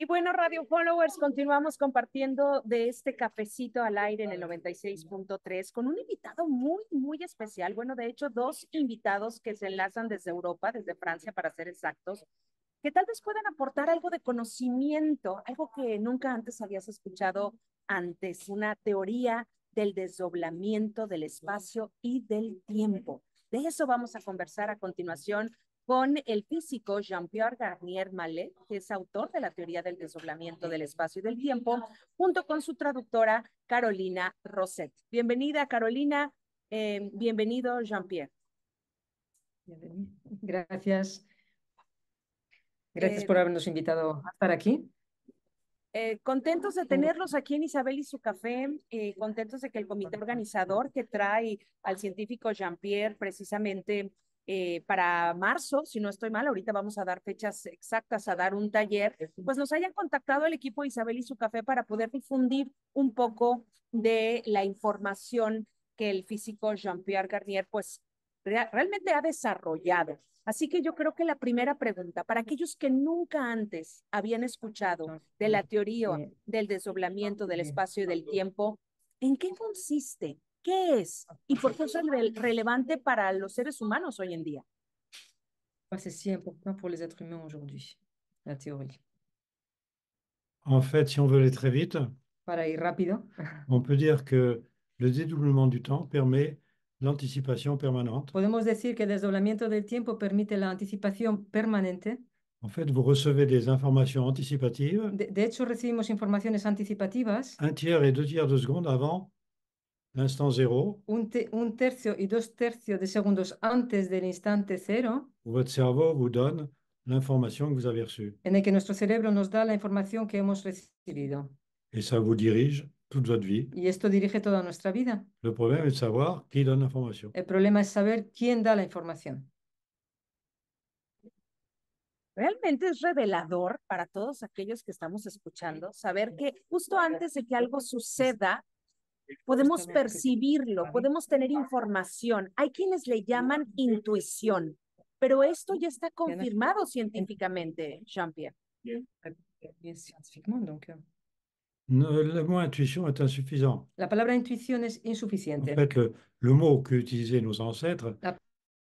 Y bueno, Radio Followers, continuamos compartiendo de este cafecito al aire en el 96.3 con un invitado muy, muy especial. Bueno, de hecho, dos invitados que se enlazan desde Europa, desde Francia para ser exactos, que tal vez puedan aportar algo de conocimiento, algo que nunca antes habías escuchado antes, una teoría del desdoblamiento del espacio y del tiempo. De eso vamos a conversar a continuación con el físico Jean-Pierre Garnier Mallet, que es autor de la teoría del desdoblamiento del espacio y del tiempo, junto con su traductora Carolina Rosset. Bienvenida, Carolina. Bienvenido, Jean-Pierre. Gracias. Gracias Eh, por habernos invitado a estar aquí. Contentos de tenerlos aquí en Isabel y su café, contentos de que el comité organizador que trae al científico Jean-Pierre precisamente para marzo, si no estoy mal, ahorita vamos a dar fechas exactas, a dar un taller, pues nos hayan contactado el equipo de Isabel y su café para poder difundir un poco de la información que el físico Jean-Pierre Garnier pues realmente ha desarrollado. Así que yo creo que la primera pregunta, para aquellos que nunca antes habían escuchado de la teoría del desdoblamiento del espacio y del tiempo, ¿en qué consiste? ¿Qué es? ¿Y por qué es relevante para los seres humanos hoy en día? C'est si important pour les êtres humains aujourd'hui, la théorie. En fait, si on veut aller très vite, Para ir rápido, on peut dire que le dédoublement du temps permet l'anticipation permanente. podemos decir que el desdoblamiento del tiempo permite la anticipación permanente. En fait, vous recevez des informations anticipatives De hecho, recibimos informaciones anticipativas un tiers et deux tiers de seconde avant l'instant zéro, un tercio y dos tercios de segundos antes del instante cero, où votre cerveau vous donne l'information que vous avez reçue. en el que nuestro cerebro nos da la información que hemos recibido. Et ça vous dirige toute votre vie. Y esto dirige toda nuestra vida. Le problème est de savoir qui donne l'information. El problema es saber quién da la información. Realmente es revelador para todos aquellos que estamos escuchando saber que justo antes de que algo suceda, podemos percibirlo, podemos tener información. Hay quienes le llaman intuición, pero esto ya está confirmado científicamente, Jean-Pierre. Scientifiquement, donc. Le mot intuition est insuffisant. La palabra intuición es En insuficiente. fait, le mot qu'utilisaient nos ancêtres, La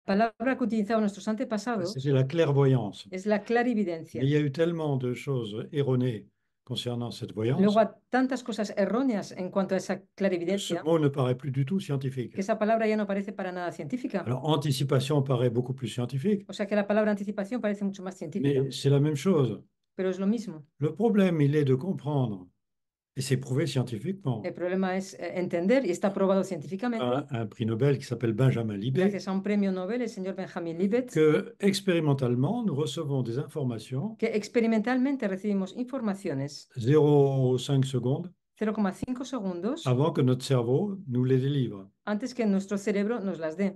palabra que utilizaban nuestros antepasados c'était la clairvoyance. es la clarividencia. Mais il y a eu tellement de choses erronées concernant cette voyance Luego, hay tantas cosas erróneas en cuanto a esa que ce clarividencia mot ne paraît plus du tout scientifique. que esa palabra ya no parece para nada científica. Alors, anticipation paraît beaucoup plus scientifique, O sea que la palabra anticipación parece mucho más científica, mais c'est la même chose. pero es lo mismo. Le problème, il est de comprendre, et c'est prouvé scientifiquement, El problema es entender, y está probado científicamente, un prix Nobel qui s'appelle Benjamin Libet, gracias a un premio Nobel, el señor Benjamin Libet, que expérimentalement, nous recevons des informations que experimentalmente recibimos informaciones 0,5 secondes 0,5 segundos avant que notre cerveau nous les délivre. antes que nuestro cerebro nos las dé.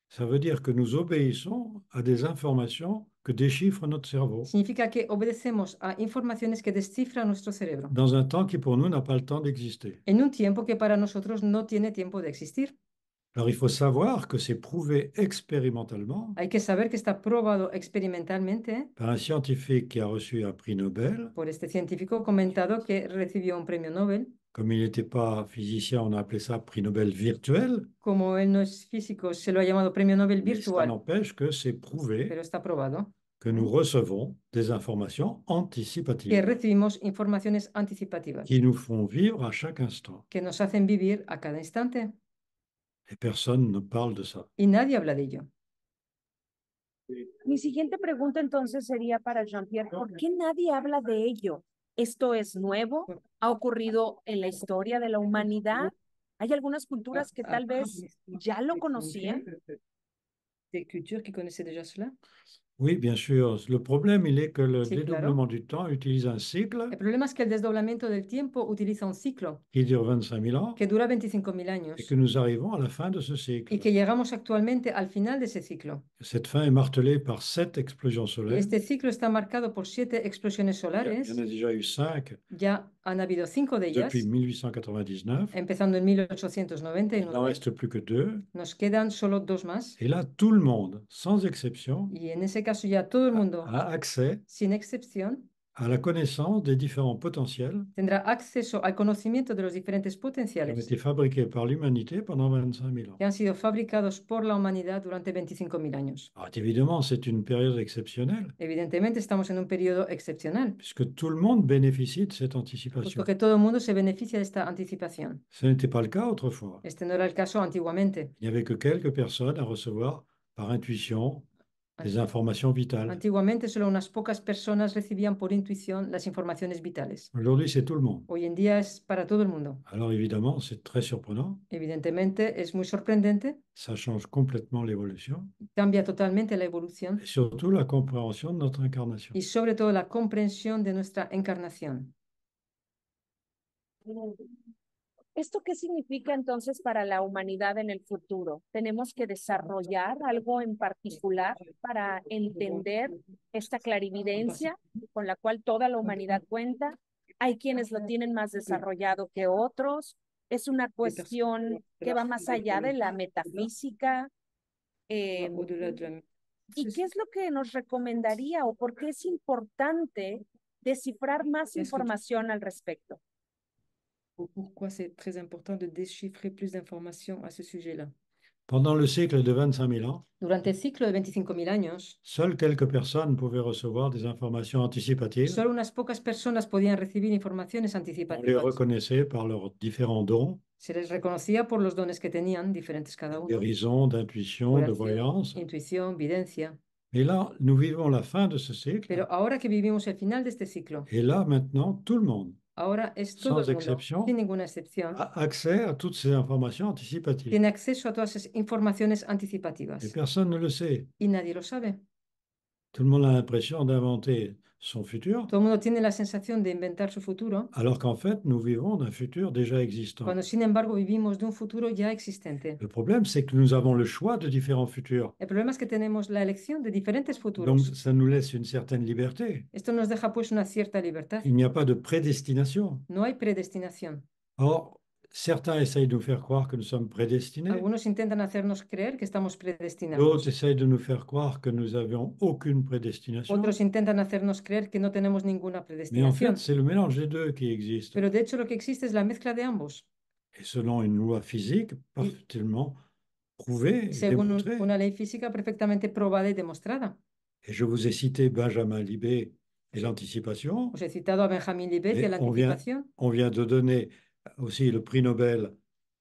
Ça veut dire que nous obéissons à des informations que déchiffre notre cerveau Significa que obedecemos a informaciones que descifra nuestro cerebro dans un temps qui pour nous n'a pas le temps d'exister. en un tiempo que para nosotros no tiene tiempo de existir. Alors il faut savoir que c'est prouvé expérimentalement Hay que saber que está probado experimentalmente par un scientifique qui a reçu un prix Nobel. por este científico comentado que recibió un premio Nobel. Comme il n'était pas physicien, on a appelé ça prix Nobel virtuel. Como él no es físico, se lo ha llamado premio Nobel Mais ça virtual, n'empêche que c'est pero prouvé está probado que nous recevons des informations que anticipatives recibimos informaciones anticipativas qui nous font vivre à chaque instant. que nos hacen vivir a cada instante Et personne ne parle de ça. y nadie habla de ello. Mi siguiente pregunta entonces sería para Jean-Pierre, ¿por qué nadie habla de ello? ¿Esto es nuevo? ¿Ha ocurrido en la historia de la humanidad? ¿Hay algunas culturas que tal vez ya lo conocían? Des cultures qui connaissaient déjà cela? Oui, bien sûr. Le problème, il est que le Sí, dédoublement claro. du temps utilise un cycle El problema es que el desdoblamiento del tiempo utiliza un ciclo qui dure 25 000 ans que dura 25.000 et años que nous arrivons à la fin de ce y cycle. que llegamos actualmente al final de ese ciclo. Cette fin est martelée par 7 explosions Y solaires. este ciclo está marcado por 7 explosiones Il y solares. en a déjà eu 5 Ya han habido 5 de ellas, depuis 1899. empezando en Il n'en 1899. reste plus que 2. Nos quedan solo 2 más. Et là, tout le monde, sans exception, Y en ese caso ya todo el mundo, a accès sin excepción, à la connaissance des différents potentiels tendrá acceso al conocimiento de los diferentes qui ont potenciales été fabriqués par l'humanité pendant 25 000 ans. que han sido fabricados por la humanidad durante 25.000 años. Alors, évidemment, c'est une période exceptionnelle, Evidentemente estamos en un periodo excepcional, puisque tout le monde bénéficie de cette puesto anticipation. que todo el mundo se beneficia de esta anticipación. Ce n'était pas le cas autrefois. Este no era el caso antiguamente. Il n'y avait que quelques personnes à recevoir par intuition des informations vitales. Antiguamente solo unas pocas personas recibían por intuición las informaciones vitales. Aujourd'hui, c'est tout le monde. Hoy en día es para todo el mundo. Alors évidemment, c'est très surprenant. Evidentemente es muy sorprendente, Ça change complètement l'évolution cambia totalmente la evolución et surtout la compréhension de notre incarnation. y sobre todo la comprensión de nuestra encarnación. ¿Esto qué significa entonces para la humanidad en el futuro? ¿Tenemos que desarrollar algo en particular para entender esta clarividencia con la cual toda la humanidad cuenta? Hay quienes lo tienen más desarrollado que otros. Es una cuestión que va más allá de la metafísica. ¿Y qué es lo que nos recomendaría o por qué es importante descifrar más información al respecto? Pourquoi c'est très important de déchiffrer plus d'informations à ce sujet-là? Pendant le cycle de 25 000 ans, Durante el ciclo de 25.000 años, seules quelques personnes pouvaient recevoir des informations anticipatives. solo unas pocas personas podían recibir informaciones On les anticipativas. reconnaissait par leurs différents dons, Se les reconocía por los dones que tenían, diferentes cada uno: d'horizon, d'intuition, de curación, voyance. intuición, videncia. Et là, nous vivons la fin de ce cycle. Pero ahora que vivimos el final de este ciclo, Et là, maintenant, tout le monde ahora es todo Sans el mundo, excepción. sin ninguna excepción, a accès à toutes ces informations anticipatives. tiene acceso a todas esas informaciones Et anticipativas. personne ne le sait. Y nadie lo sabe. Tout le monde a l'impression d'inventer son futur, Todo el mundo tiene la sensación de inventar su futuro, alors qu'en fait, nous vivons d'un futur déjà existant. cuando sin embargo vivimos de un futuro ya existente. Le problème, c'est que nous avons le choix de différents futurs. El problema es que tenemos la elección de diferentes Donc, futuros. ça nous laisse une certaine liberté. Esto nos deja pues una cierta libertad. Il n'y a pas de prédestination. No hay predestinación. Or, certains essayent de nous faire croire que nous sommes prédestinés. Algunos intentan hacernos creer que estamos D'autres predestinados. essayent de nous faire croire que nous n'avions aucune prédestination. Otros intentan hacernos creer que no tenemos ninguna Mais en predestinación. fait, c'est le mélange des deux qui existe. Pero de hecho lo que existe es la mezcla de ambos. Et selon une loi physique parfaitement prouvée et Según démontrée. una ley física perfectamente probada y demostrada. Et je vous ai cité Benjamin Libet et l'anticipation. Os he citado a Benjamin Libet y a la anticipación. On vient de donner aussi le prix Nobel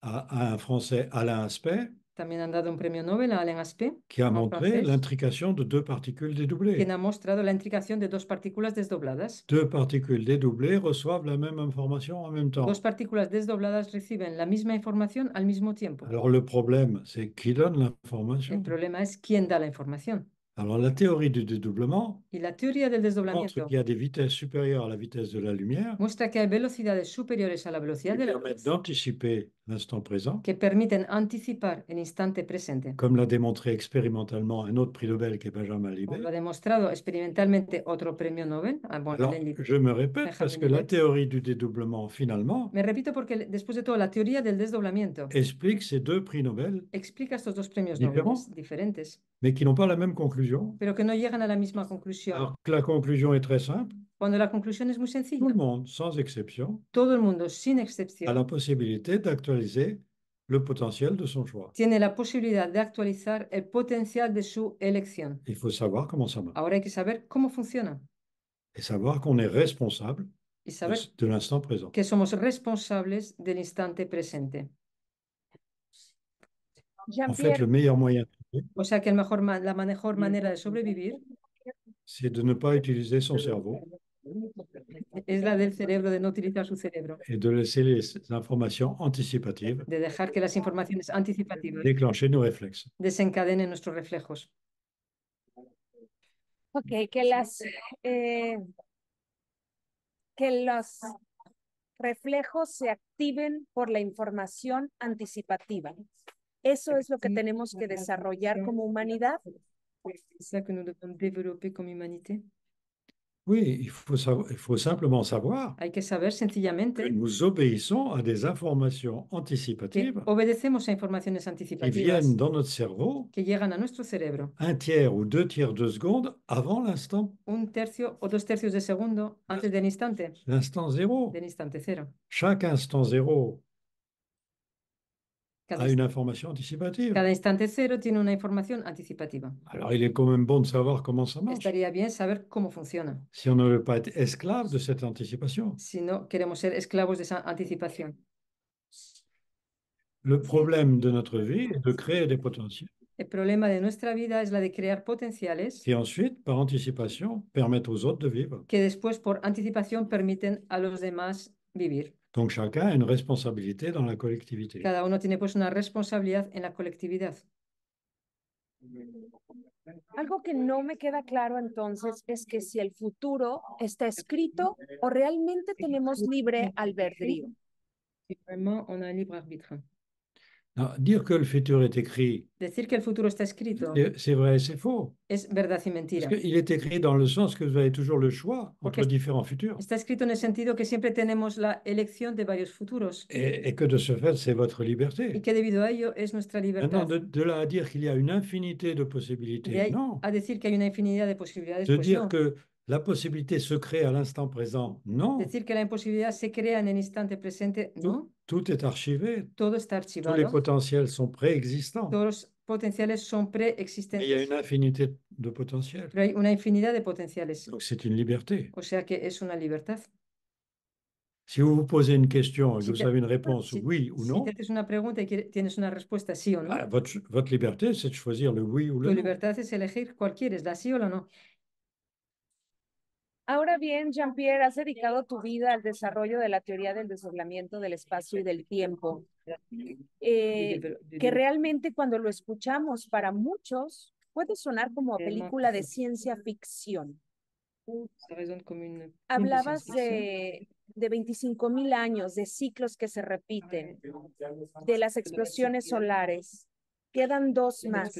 à un Français, Alain Aspect, También han dado un premio Nobel a Alain Aspect, qui a un montré francés, l'intrication de deux particules dédoublées. quien ha mostrado la intricación de dos partículas desdobladas. Deux particules dédoublées reçoivent la même information en même temps. Dos partículas desdobladas reciben la misma información al mismo tiempo. Alors le problème, c'est qui donne El l'information. problema es quién da la información. Alors la théorie du dédoublement Y la teoría del montre desdoblamiento qu'il y a des vitesses supérieures à la vitesse de la lumière muestra que hay velocidades superiores a la qui velocidad de la permettent luz d'anticiper l'instant présent, que permiten anticipar el instante presente. comme l'a démontré expérimentalement un autre prix Nobel qui est Benjamin Como Libet. lo ha demostrado experimentalmente otro premio Nobel. Alors, Alain Libet. je me répète parce que la Libet. théorie du dédoublement, finalement, Me repito porque después de todo la teoría del desdoblamiento explique ces deux prix Nobel, explica estos dos premios Diferentes. Nobel diferentes, mais qui n'ont pas la même conclusion. pero que no llegan a la misma conclusión. Alors que la conclusion est très simple, Cuando la conclusión es muy tout sencilla, le monde, sans exception, todo el mundo, sin a excepción, la possibilité d'actualiser le potentiel de son choix. tiene la posibilidad de actualizar el potencial de su elección. Il faut savoir comment ça marche Ahora hay que saber cómo funciona et savoir qu'on est responsable y saber de l'instant présent. que somos responsables del instante presente. En fait, le meilleur moyen, O sea que la mejor manera de sobrevivir c'est de ne pas utiliser son cerveau es la del cerebro, de no utilizar su cerebro, et de laisser les informations anticipatives de dejar que las informaciones anticipativas déclencher nos réflexes. desencadenen nuestros reflejos. Ok, que los reflejos se activen por la información anticipativa. Eso es lo que tenemos que desarrollar como humanidad. C'est ça que nous devons développer comme humanité. Oui, il faut simplement savoir Hay que saber que sencillamente nous obéissons à des informations que anticipatives obedecemos a informaciones qui anticipativas viennent dans notre cerveau que llegan a nuestro cerebro un tiers ou deux tiers de seconde avant l'instant, un tercio o 2 tercios de segundo antes l'instant zéro. del instante cero. Chaque instant zéro Cada, a une information anticipative. cada instante cero tiene una información anticipativa. Alors, il est quand même bon de savoir comment ça marche. Estaría bien saber cómo funciona, Si on ne veut pas être esclave de cette anticipation. si no queremos ser esclavos de esa anticipación. Le problème de notre vie est de créer des potentiels El problema de nuestra vida es la de crear potenciales qui ensuite, par anticipation, permettent aux autres de vivre. que después, por anticipación, permiten a los demás vivir. Donc chacun a une responsabilité dans la collectivité. Cada uno tiene pues una responsabilidad en la colectividad. Algo que no me queda claro entonces es que si el futuro está escrito o realmente tenemos libre albedrío. Si vraiment on a un libre arbitre. Non, dire que le futur est écrit, Decir que el futuro está escrito c'est vrai et c'est faux. es verdad y Parce mentira. qu'il est écrit dans le sens que vous avez toujours le choix Porque entre différents futurs. está escrito en el sentido que siempre tenemos la elección de varios futuros Et que de ce fait, c'est votre y liberté. que debido a ello es nuestra Maintenant, libertad. de là à dire qu'il y a une infinité de De possibilités, ahí non. a decir que hay una infinidad de posibilidades, De pues dire no. que la possibilité se crée à l'instant présent, non. Decir que la imposibilidad se crea en el instante presente, no. Tout est archivé. Todo está Tous les archivado. potentiels sont préexistants. Todos los potenciales son Mais il y a preexistentes, une infinité de potentiels. pero hay una infinidad de potenciales. Donc c'est une liberté. O sea que es una libertad. Si vous vous posez une question et que Si vous te, avez une réponse si- oui ou si non, te haces una pregunta y tienes una respuesta sí o no, bah, votre liberté, c'est de choisir le oui ou tu le non. libertad es elegir cuál quieres, la sí o la no. Ahora bien, Jean-Pierre, has dedicado tu vida al desarrollo de la teoría del desdoblamiento del espacio y del tiempo, que realmente cuando lo escuchamos para muchos puede sonar como película de ciencia ficción. Ça résonne comme une film de Hablabas science-fiction. de 25.000 años, de ciclos que se repiten, de las explosiones solares. Quedan dos más.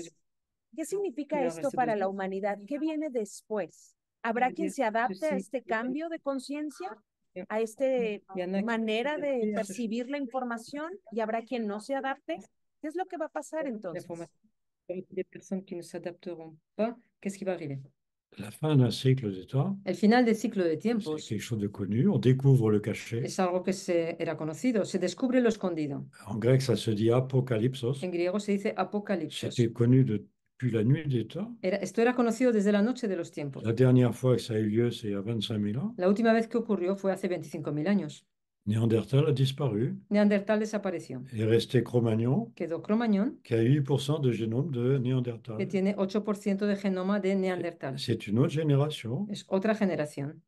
¿Qué significa Claro, esto este para dos- la humanidad? ¿Qué viene después? ¿Habrá quien se adapte a Sí, este cambio de conciencia, Ya. a esta Ya no hay- manera de Sí, percibir la información y habrá quien no se adapte? ¿Qué es lo que va a pasar entonces? L'information. Des personnes qui ne s'adapteront pas, qu'est-ce qui va arriver? La fin d'un cycle de temps, El final del ciclo de c'est tiempos quelque chose de connu. On découvre le caché. es algo que era conocido, se descubre lo escondido. En grec, ça se dit apocalypsos. En griego se dice apocalipsis. C'était connu depuis la nuit des temps. Esto era conocido desde la noche de los tiempos. La dernière fois que ça a eu lieu, c'est il y a 25 000 ans. La última vez que ocurrió fue hace 25.000 años. Néandertal a disparu. Neandertal desapareció. Est resté Cro-Magnon, Quedó Cro-Magnon, qui a 8% de génome de que Néandertal. tiene 8% de genoma de Neandertal. C'est une autre génération. Es otra generación.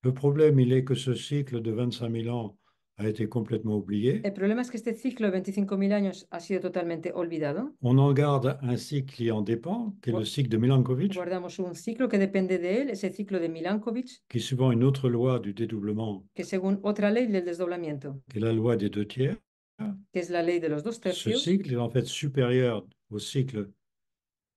Le problème, il est que ce cycle de 25 000 ans a été complètement oublié. El problema es que este ciclo de 25.000 años ha sido totalmente olvidado. On en garde un cycle qui en dépend, qui est le cycle de Milankovitch, Guardamos un ciclo que depende de él, ese ciclo de Milankovitch, qui est suivant une autre loi du dédoublement, que según otra ley del desdoblamiento, qui est la loi des 2 tiers. que es la ley de los 2 Ce tercios, cycle est en fait supérieur au cycle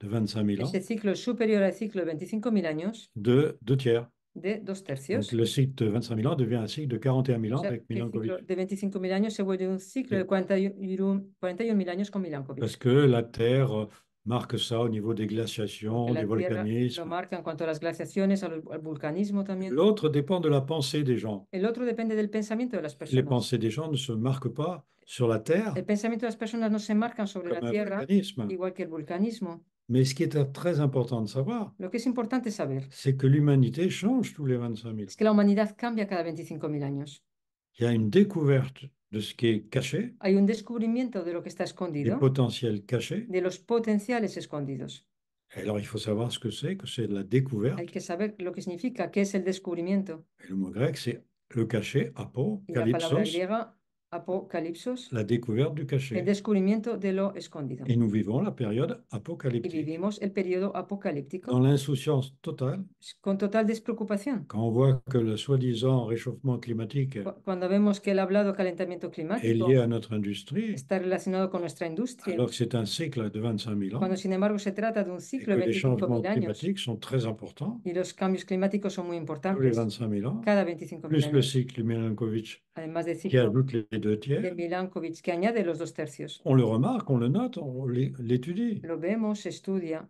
de 25 000 ans ese ciclo es superior al ciclo de 25.000 años de 2 tiers. de 2 tercios. Donc le cycle de 25 000 ans devient un cycle de 41 000 O ans sea, avec que el ciclo Milankovitch. de 25.000 años se vuelve un ciclo de 41.000 años con Milankovitch. Parce que la Terre marque ça au niveau des glaciations, Que la du Tierra lo volcanisme. marca en cuanto a las glaciaciones, al vulcanismo también. L'autre dépend de la pensée des gens. El otro depende del pensamiento de las Les personas. pensées des gens ne se marquent pas sur la Terre El pensamiento de las personas no se marcan sobre comme la un Tierra, volcanisme. igual que el vulcanismo. Mais ce qui est très important de savoir, Lo que es importante saber c'est que l'humanité change tous les 25 000 es ans. que la humanidad cambia cada 25.000 años. Il y a une découverte de ce qui est caché, Hay un descubrimiento de lo que está des escondido, potentiels cachés. de los potenciales escondidos. Et alors, il faut savoir ce que c'est la Hay découverte. que saber lo que significa, qué es el descubrimiento. Et le mot grec, c'est le caché, Y la palabra apocalypsos, griega, Apocalipsos, la découverte du el caché. descubrimiento de lo escondido. Et nous vivons la période Y apocalyptique. vivimos el periodo Dans apocalíptico l'insouciance totale, con total despreocupación. quand on voit que le soi-disant réchauffement climatique Cuando vemos que el hablado calentamiento est climático lié à notre industrie, está relacionado con nuestra industria, alors que c'est un cycle de 25 000 ans cuando sin embargo se trata de un et ciclo que de les 25.000 changements años climatiques sont très importants y los cambios climáticos son muy tous les importantes 25 000 ans, cada 25.000 plus le años, cycle Milankovitch además del qui ciclo ajoute les 2 de tiers. Milankovitch que añade los 2/3. On le remarque, on le note, on l'étudie. Lo vemos, se estudia,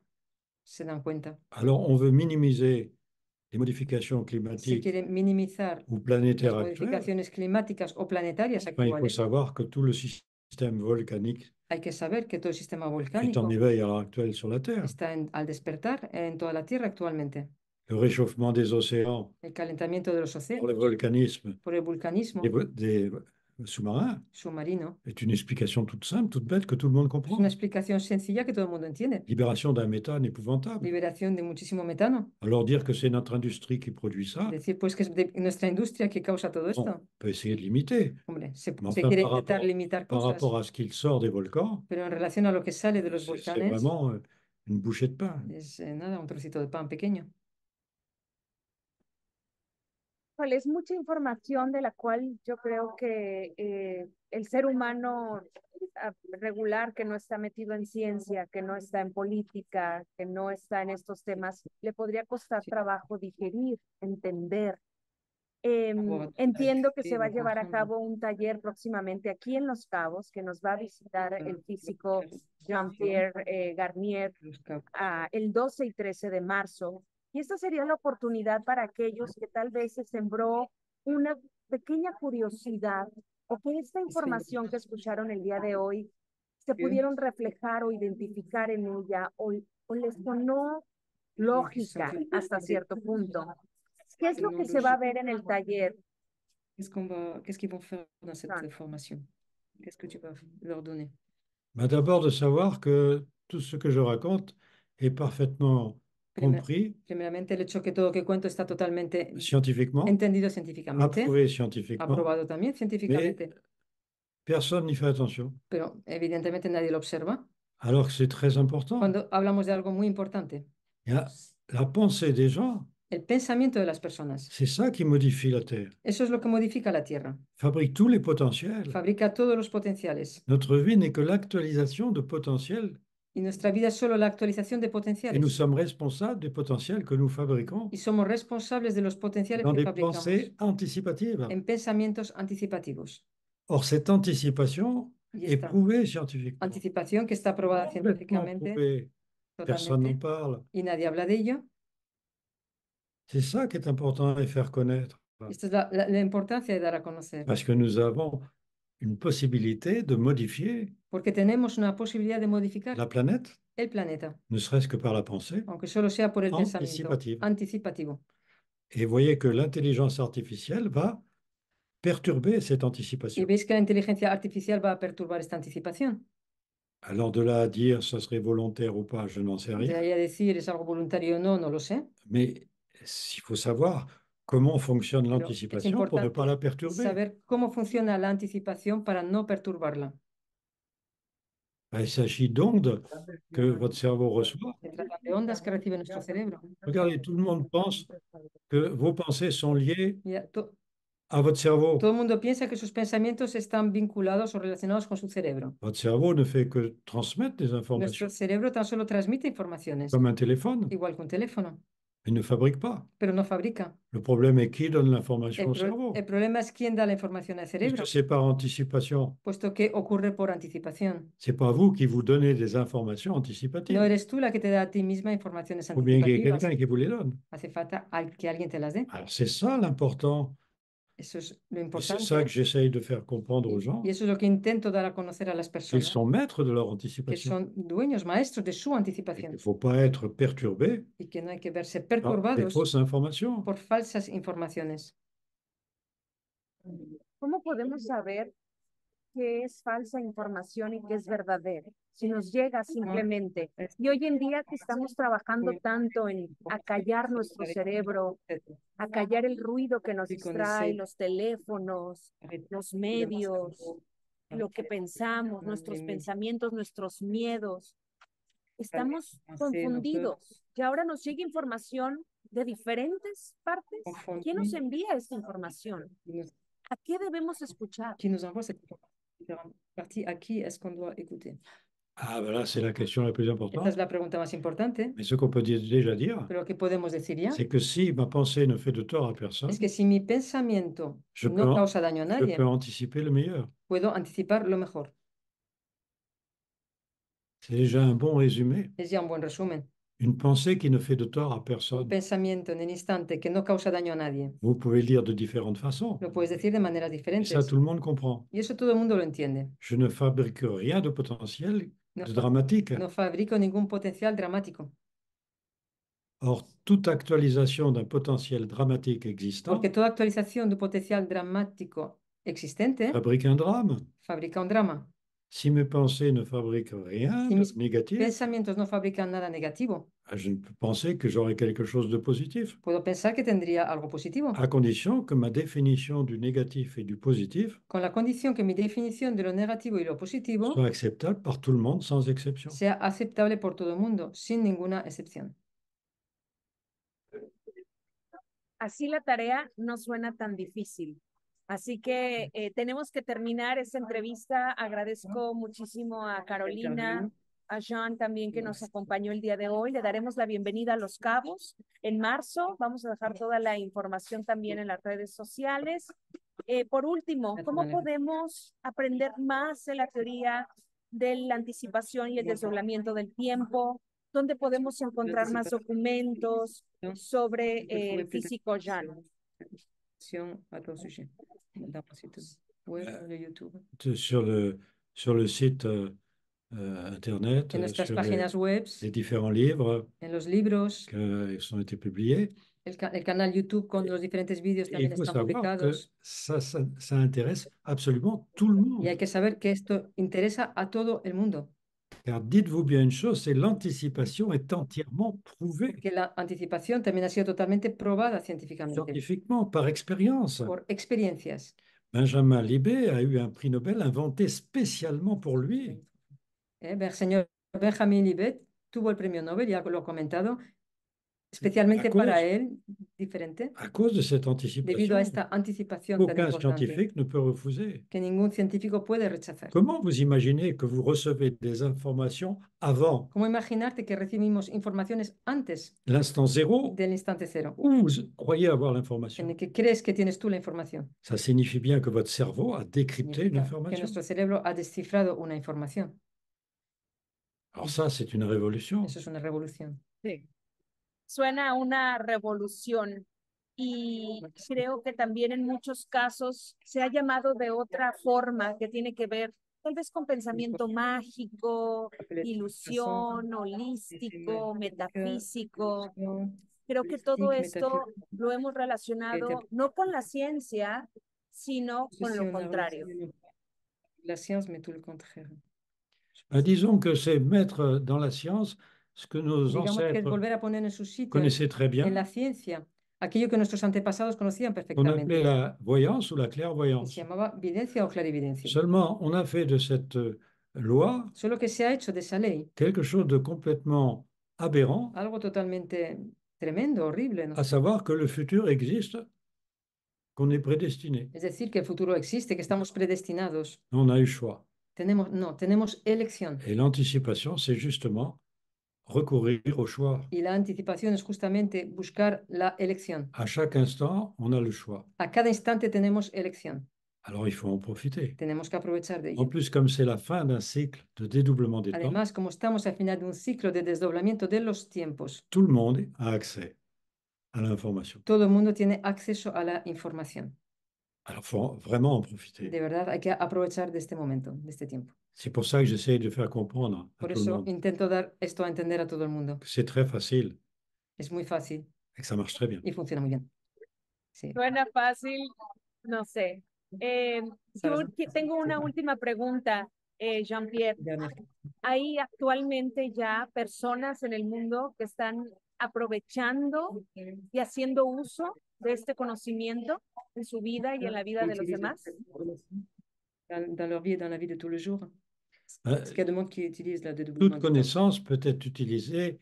se dan cuenta. Alors on veut minimiser les modifications Se climatiques quiere minimizar ou las planétaires actuelles. modificaciones climáticas o planetarias Enfin, il faut actuales. savoir que tout le système volcanique Hay que saber que todo el sistema est en volcánico éveil à l'heure actuelle sur la Terre. está al despertar en toda la Tierra actualmente. Le réchauffement des océans El calentamiento de los pour océanos le volcanisme por el vulcanismo des sous-marins submarino est une explication toute simple, toute bête, que tout le monde es comprend. una explicación sencilla que todo el mundo entiende. Libération d'un méthane épouvantable. Liberación de muchísimo metano. Alors dire que c'est notre industrie qui produit ça, Decir pues que es de nuestra industria que causa todo bon, esto. on peut essayer de limiter. Hombre, se Mais se enfin, quiere par intentar limitar par cosas, rapport à ce qu'il sort des volcans, pero en relación a lo que sale de los c'est volcanes vraiment une bouchée de pain. es nada, un trocito de pan pequeño. Híjole, es mucha información de la cual yo creo que el ser humano regular que no está metido en ciencia, que no está en política, que no está en estos temas, le podría costar Sí. trabajo digerir, entender. Luego, Entiendo que se va a lo llevar a comprendo. cabo un taller próximamente aquí en Los Cabos, que nos va a visitar el físico Jean-Pierre Garnier Los cabos. el 12 y 13 de marzo. Y esta sería la oportunidad para aquellos que tal vez se sembró una pequeña curiosidad o que esta información que escucharon el día de hoy se pudieron reflejar o identificar en ella o les sonó lógica hasta cierto punto. ¿Qué es lo que se va a ver en el taller? Qu'est-ce qu'ils vont faire dans cette Ah. formation? Qu'est-ce que tu vas leur donner? Ben, d'abord de savoir que tout ce que je raconte est parfaitement compris Primeramente, el hecho que todo lo que cuento está totalmente scientifiquement, entendido científicamente, approuvé scientifiquement, aprobado también mais científicamente, personne n'y fait attention. pero evidentemente nadie lo observa. Alors que c'est très important. Cuando hablamos de algo muy importante, La pensée des gens, el pensamiento de las personas, c'est ça qui modifie la Terre, eso es lo que modifica la Tierra, fabrique tous les potentiels. fabrica todos los potenciales. Notre vie n'est que l'actualisation de potentiels Y nuestra vida es solo la actualización de et nous potenciales. sommes responsables des potentiels que nous fabriquons Y somos responsables de los potenciales dans que des fabricamos pensées anticipatives. en pensamientos anticipativos. Or, cette anticipation Y est esta prouvée scientifiquement, anticipación que está aprobada complètement científicamente, prouvée. Personne n'en totalmente, parle. y nadie habla de ello. C'est ça qui est important à faire connaître, Esta es la importancia de dar a conocer, parce que nous avons une possibilité de modifier porque tenemos una posibilidad de modificar la planète, el planeta, ne serait-ce que par la pensée. aunque solo sea por el pensamiento Anticipative. anticipativo. Et vous voyez que l'intelligence artificielle va perturber cette Y anticipation. veis que la inteligencia artificial va a perturbar esta anticipación. Alors de là à dire ça serait volontaire ou pas, je n'en sais De rien. ahí a decir es algo voluntario o no, no lo sé. Mais il faut savoir comment fonctionne Pero es l'anticipation pour ne pas la importante perturber. saber cómo funciona la anticipación para no perturbarla. Il s'agit d'ondes que votre cerveau reçoit. Se trata de ondas que recibe nuestro cerebro. Regardez, tout le monde pense que vos pensées sont liées Ya, à votre cerveau. todo el mundo piensa que sus pensamientos están vinculados o relacionados con su cerebro. Votre cerveau ne fait que transmettre des Nuestro informations cerebro tan solo transmite informaciones, comme un téléphone. igual que un teléfono, Il ne fabrique pas. pero no fabrica. Le problème est qui donne l'information El, au cerveau. el problema es quién da la información al cerebro, Puisque c'est par anticipation. puesto que ocurre por anticipación. C'est pas vous qui vous donnez des informations No anticipatives. eres tú la que te da a ti misma informaciones Il faut bien qu'il y ait anticipativas. quelqu'un qui vous les donne. Hace falta que alguien te las dé. Alors c'est ça l'important. Eso es lo Et c'est importante. ça que j'essaye de faire comprendre aux gens, Y eso es lo que intento dar a conocer a las qu'ils personas, sont maîtres de leur que anticipation. son dueños, maestros de su Il anticipación, ne faut pas être perturbé y que no hay que verse par des perturbados fausses informations. por falsas informaciones. ¿Cómo podemos saber qué es falsa información y qué es verdadero, si nos llega simplemente. Y hoy en día que estamos trabajando tanto en acallar nuestro cerebro, acallar el ruido que nos distrae, los teléfonos, los medios, lo que pensamos, nuestros pensamientos, nuestros miedos, estamos confundidos. Y ahora nos llega información de diferentes partes. ¿Quién nos envía esta información? ¿A qué debemos escuchar? Qui nous envoie cette partie, à qui est-ce qu'on doit écouter? Ah, ben là, c'est la question la plus Esta importante. es la pregunta más importante, Mais ce qu'on peut déjà dire, pero lo que podemos decir ya c'est que si ma pensée ne fait de tort à personne, es que si mi pensamiento je no peux, causa daño a je nadie, peux anticiper le meilleur. puedo anticipar lo mejor. C'est déjà un bon résumé. Es ya un buen resumen. Une pensée qui ne fait de tort à Un personne. pensamiento en el instante que no causa daño a nadie, Vous pouvez le dire de différentes façons. lo puedes decir de maneras Et diferentes. ça, tout le monde comprend. Y eso todo el mundo lo entiende. Je ne fabrique rien de potentiel, No, de dramatique. no fabrico ningún potencial dramático, Or, toute actualisation d'un potentiel dramatique existant porque toda actualización de un potencial dramático existente fabrique un drame. fabrica un drama. Si mes pensées ne fabriquent rien Si de mis négatif, pensamientos no fabrican nada negativo, je ne peux penser que j'aurai quelque chose de positif, puedo pensar que tendría algo positivo, à condition que ma définition du négatif et du positif con la condición que mi definición de lo negativo y lo positivo soit acceptable par tout le monde sans exception. sea aceptable por todo el mundo, sin ninguna excepción. Así la tarea no suena tan difícil. Así que tenemos que terminar esta entrevista. Agradezco muchísimo a Carolina, a Jean también que nos acompañó el día de hoy. Le daremos la bienvenida a Los Cabos en marzo. Vamos a dejar toda la información también en las redes sociales. Por último, ¿cómo podemos aprender más de la teoría de la anticipación y el desdoblamiento del tiempo? ¿Dónde podemos encontrar más documentos sobre el físico Jean? À ton sujet. Dans mon site web, de YouTube. Sur le site internet, En nuestras sur páginas web, les différents livres en los libros, qui ont été publiés. el canal YouTube con los diferentes vídeos Et también il faut están savoir que publicados. ça intéresse absolument tout le monde. Y hay que saber que esto interesa a todo el mundo, Car dites-vous bien une chose, c'est l'anticipation est entièrement prouvée porque la anticipación también ha sido totalmente probada científicamente, scientifiquement, par expérience. por experiencias. Benjamin Libet a eu un prix Nobel inventé spécialement pour lui. El señor Benjamin Libet tuvo el premio Nobel, ya lo he comentado, especialmente para él, diferente, À cause de cette debido a anticipation, esta anticipación tan aucun importante scientifique ne peut refuser. que ningún científico puede rechazar. Comment vous imaginez que vous recevez des informations avant ¿Cómo imaginarte que recibimos informaciones antes l'instant zéro del instante cero, où vous croyez avoir en l'information? el que crees que tienes tú la información? Ça signifie bien que votre cerveau a décrypté une Significa que information. nuestro cerebro ha descifrado una información. Alors ça, c'est une révolution. Eso es una revolución. Sí. Suena a una revolución y creo que también en muchos casos se ha llamado de otra forma que tiene que ver tal vez con pensamiento mágico, ilusión, holístico, metafísico. Creo que todo esto lo hemos relacionado no con la ciencia, sino con lo contrario. La science, mais tout le contraire. Disons que c'est mettre dans la science ce que nos Digamos que es ancêtres volver a poner en su sitio connaissaient très en bien, la ciencia aquello que nuestros antepasados conocían qu'on appelait perfectamente. la voyance ou la Y clairvoyance. se llamaba videncia o clarividencia. Seulement, on a fait de cette loi Solo que se ha hecho de esa ley quelque chose de complètement aberrant, algo totalmente tremendo, horrible, ¿no? à savoir que le futur existe, qu'on est prédestiné. Es decir, que el futuro existe, que estamos predestinados. On a eu choix. Tenemos elección. Et l'anticipation, c'est justement recourir au choix. Y la anticipación es justamente buscar la elección. À chaque instant, on a le choix. A cada instante tenemos elección. Alors, il faut en profiter. Tenemos que aprovechar de En ello. plus, comme c'est la fin d'un cycle de dédoublement des temps, Además, como estamos al final de un ciclo de desdoblamiento de los tiempos, tout le monde a accès à l'information. todo el mundo tiene acceso a la información. Alors, il faut vraiment en profiter. De verdad, hay que aprovechar de este momento, de este tiempo. C'est pour ça que j'essaye de faire comprendre à Por tout le eso monde intento dar esto a entender a todo el mundo. que c'est très facile Es muy fácil et que ça marche très bien. y funciona muy bien. Sí. Suena fácil, no sé. Tengo una última pregunta, Jean-Pierre. ¿Hay actualmente ya personas en el mundo que están aprovechando y haciendo uso de este conocimiento en su vida y en la vida de los demás? Dans leur vie et dans la vie de tous les jours. Est-ce qu'il y a des monde qui utilisent la dédoublement? Toute connaissance peut être utilisée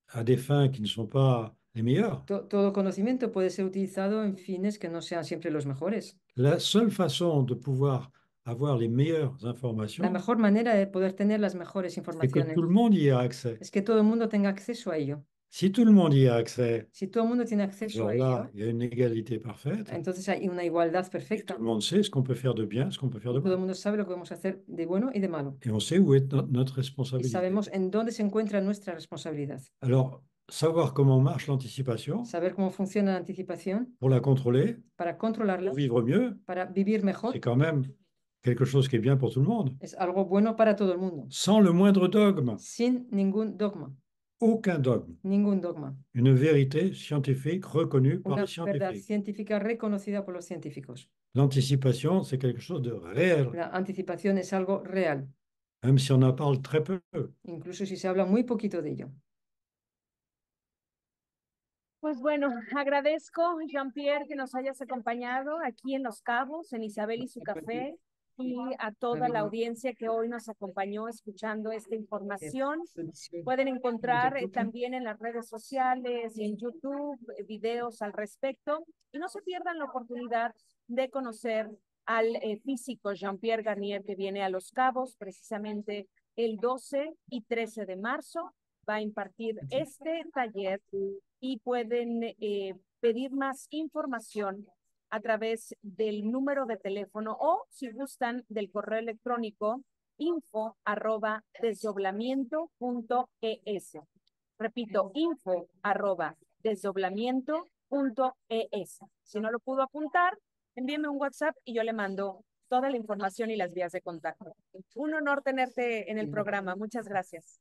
à des fins qui ne sont pas les meilleures. Todo conocimiento puede ser utilizado en fines que no sean siempre los mejores. La seule façon de pouvoir avoir les meilleures La informations, mejor manera de poder tener las mejores c'est que informaciones tout le monde y a accès. es que todo el mundo tenga acceso a ello. Si tout le monde y a accès, Si todo el mundo tiene acceso alors a là, ello, il y a une égalité parfaite. entonces hay una igualdad Et perfecta. tout le monde sait ce qu'on peut faire de bien, ce qu'on peut faire de Todo el mal. mundo sabe lo que podemos hacer de bueno y de malo. Et on sait où est notre Y responsabilité. sabemos en dónde se encuentra nuestra responsabilidad. Alors, savoir comment marche l'anticipation, Saber cómo funciona la anticipación pour la contrôler, para controlarla, pour vivre mieux, para vivir mejor, c'est quand même quelque chose qui est bien pour tout le monde. es algo bueno para todo el mundo. Sans le moindre dogme, Sin ningún dogma, aucun dogme. ningún dogma. Une vérité scientifique reconnue par Una les verdad scientifiques. científica reconocida por los científicos. L'anticipation, c'est quelque chose de réel, La anticipación es algo real, même si on en parle très peu. incluso si se habla muy poquito de ello. Pues bueno, agradezco, Jean-Pierre, que nos hayas acompañado aquí en Los Cabos, en Isabel y su café, y a toda la audiencia que hoy nos acompañó escuchando esta información. Pueden encontrar también en las redes sociales y en YouTube videos al respecto, y no se pierdan la oportunidad de conocer al físico Jean-Pierre Garnier, que viene a Los Cabos precisamente el 12 y 13 de marzo. Va a impartir este taller y pueden pedir más información a través del número de teléfono o, si gustan, del correo electrónico info@desdoblamiento.es. Repito, info@desdoblamiento.es. Si no lo pudo apuntar, envíeme un WhatsApp y yo le mando toda la información y las vías de contacto. Un honor tenerte en el programa. Muchas gracias.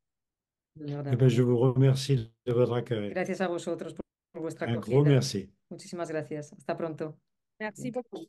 Eh bien, je vous remercie de votre accueil. Gracias a vosotros por vuestra Un acogida. gros merci. Muchísimas gracias. Hasta pronto. Merci beaucoup.